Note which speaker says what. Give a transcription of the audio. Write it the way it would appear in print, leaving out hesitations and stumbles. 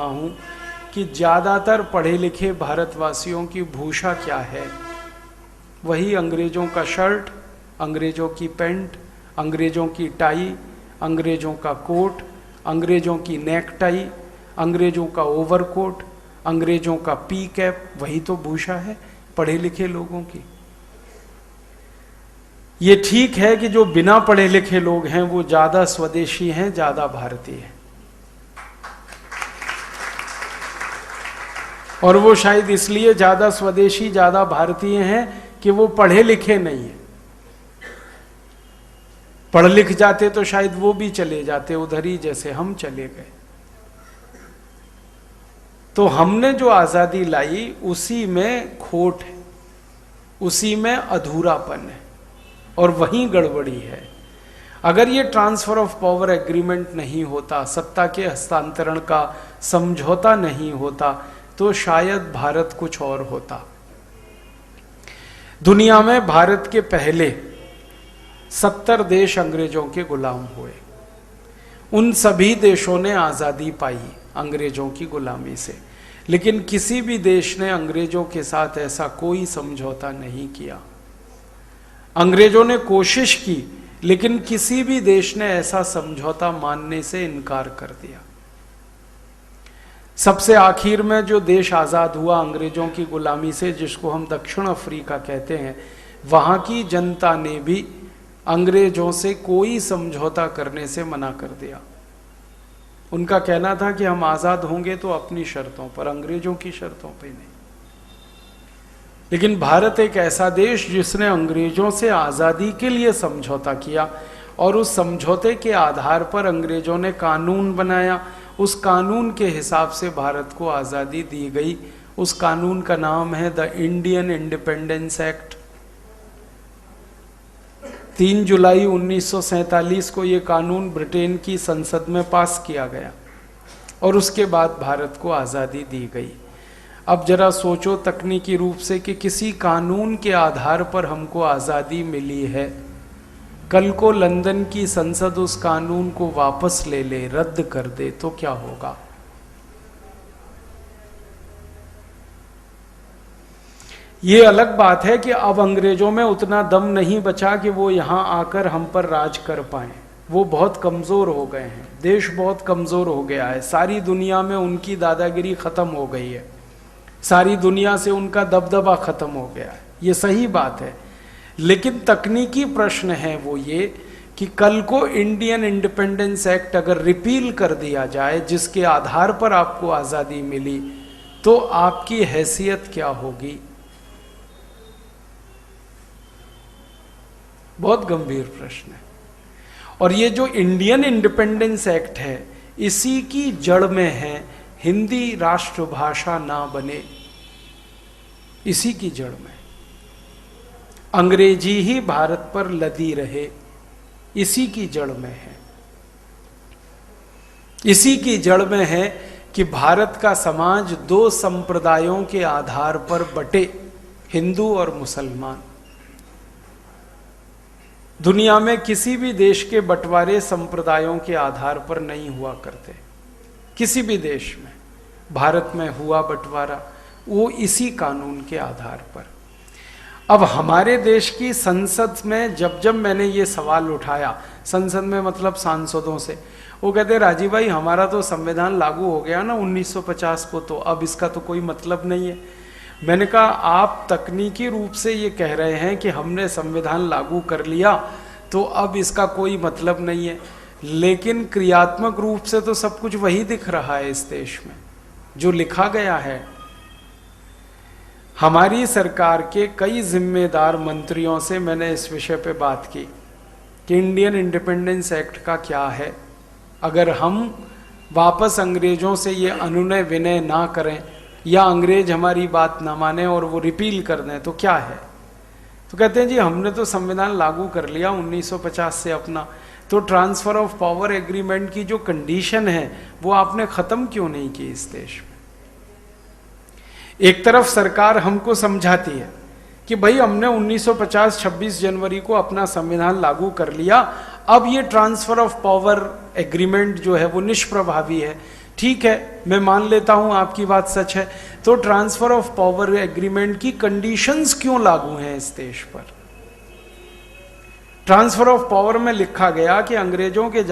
Speaker 1: हूँ कि ज़्यादातर पढ़े लिखे भारतवासियों की भूषा क्या है? वही अंग्रेज़ों का शर्ट, अंग्रेज़ों की पैंट, अंग्रेज़ों की टाई, अंग्रेज़ों का कोट, अंग्रेज़ों की नेक टाई, अंग्रेज़ों का ओवरकोट, अंग्रेज़ों का पी कैप। वही तो भूषा है पढ़े लिखे लोगों की। ये ठीक है कि जो बिना पढ़े लिखे लोग हैं वो ज़्यादा स्वदेशी हैं, ज़्यादा भारतीय हैं, और वो शायद इसलिए ज़्यादा स्वदेशी ज़्यादा भारतीय हैं कि वो पढ़े लिखे नहीं हैं। पढ़ लिख जाते तो शायद वो भी चले जाते उधर ही जैसे हम चले गए। तो हमने जो आज़ादी लाई उसी में खोट है, उसी में अधूरापन है, और वहीं गड़बड़ी है। अगर ये ट्रांसफर ऑफ पावर एग्रीमेंट नहीं होता, सत्ता के हस्तांतरण का समझौता नहीं होता, तो शायद भारत कुछ और होता। दुनिया में भारत के पहले 70 देश अंग्रेजों के गुलाम हुए। उन सभी देशों ने आज़ादी पाई अंग्रेजों की गुलामी से, लेकिन किसी भी देश ने अंग्रेजों के साथ ऐसा कोई समझौता नहीं किया। अंग्रेजों ने कोशिश की, लेकिन किसी भी देश ने ऐसा समझौता मानने से इनकार कर दिया। सबसे आखिर में जो देश आज़ाद हुआ अंग्रेजों की गुलामी से, जिसको हम दक्षिण अफ्रीका कहते हैं, वहाँ की जनता ने भी अंग्रेजों से कोई समझौता करने से मना कर दिया। उनका कहना था कि हम आज़ाद होंगे तो अपनी शर्तों पर, अंग्रेजों की शर्तों पर नहीं। लेकिन भारत एक ऐसा देश जिसने अंग्रेजों से आज़ादी के लिए समझौता किया, और उस समझौते के आधार पर अंग्रेजों ने कानून बनाया। उस कानून के हिसाब से भारत को आज़ादी दी गई। उस कानून का नाम है द इंडियन इंडिपेंडेंस एक्ट। 3 जुलाई 1947 को ये कानून ब्रिटेन की संसद में पास किया गया, और उसके बाद भारत को आज़ादी दी गई। अब जरा सोचो तकनीकी रूप से कि किसी कानून के आधार पर हमको आज़ादी मिली है, कल को लंदन की संसद उस कानून को वापस ले ले, रद्द कर दे, तो क्या होगा? ये अलग बात है कि अब अंग्रेजों में उतना दम नहीं बचा कि वो यहाँ आकर हम पर राज कर पाए। वो बहुत कमज़ोर हो गए हैं, देश बहुत कमज़ोर हो गया है, सारी दुनिया में उनकी दादागिरी ख़त्म हो गई है, सारी दुनिया से उनका दबदबा ख़त्म हो गया है। ये सही बात है, लेकिन तकनीकी प्रश्न है वो ये कि कल को इंडियन इंडिपेंडेंस एक्ट अगर रिपील कर दिया जाए, जिसके आधार पर आपको आज़ादी मिली, तो आपकी हैसियत क्या होगी? बहुत गंभीर प्रश्न है। और ये जो इंडियन इंडिपेंडेंस एक्ट है, इसी की जड़ में है हिंदी राष्ट्रभाषा ना बने। इसी की जड़ में अंग्रेजी ही भारत पर लदी रहे, इसी की जड़ में है। इसी की जड़ में है कि भारत का समाज 2 संप्रदायों के आधार पर बटे, हिंदू और मुसलमान। दुनिया में किसी भी देश के बंटवारे संप्रदायों के आधार पर नहीं हुआ करते, किसी भी देश में। भारत में हुआ बंटवारा वो इसी कानून के आधार पर। अब हमारे देश की संसद में जब जब मैंने ये सवाल उठाया, संसद में मतलब सांसदों से, वो कहते राजीव भाई हमारा तो संविधान लागू हो गया ना 1950 को, तो अब इसका तो कोई मतलब नहीं है। मैंने कहा आप तकनीकी रूप से ये कह रहे हैं कि हमने संविधान लागू कर लिया तो अब इसका कोई मतलब नहीं है, लेकिन क्रियात्मक रूप से तो सब कुछ वही दिख रहा है इस देश में जो लिखा गया है। हमारी सरकार के कई जिम्मेदार मंत्रियों से मैंने इस विषय पे बात की कि इंडियन इंडिपेंडेंस एक्ट का क्या है, अगर हम वापस अंग्रेजों से ये अनुनय विनय ना करें या अंग्रेज हमारी बात ना माने और वो रिपील कर दें तो क्या है? तो कहते हैं जी हमने तो संविधान लागू कर लिया 1950 से अपना, तो ट्रांसफर ऑफ पावर एग्रीमेंट की जो कंडीशन है वो आपने ख़त्म क्यों नहीं की इस देश में? एक तरफ सरकार हमको समझाती है कि भाई हमने 1950 26 जनवरी को अपना संविधान लागू कर लिया, अब ये ट्रांसफर ऑफ पावर एग्रीमेंट जो है वो निष्प्रभावी है, ठीक है, मैं मान लेता हूं आपकी बात सच है, तो ट्रांसफर ऑफ पावर एग्रीमेंट की कंडीशंस क्यों लागू हैं इस देश पर? ट्रांसफर ऑफ पावर में लिखा गया कि अंग्रेजों के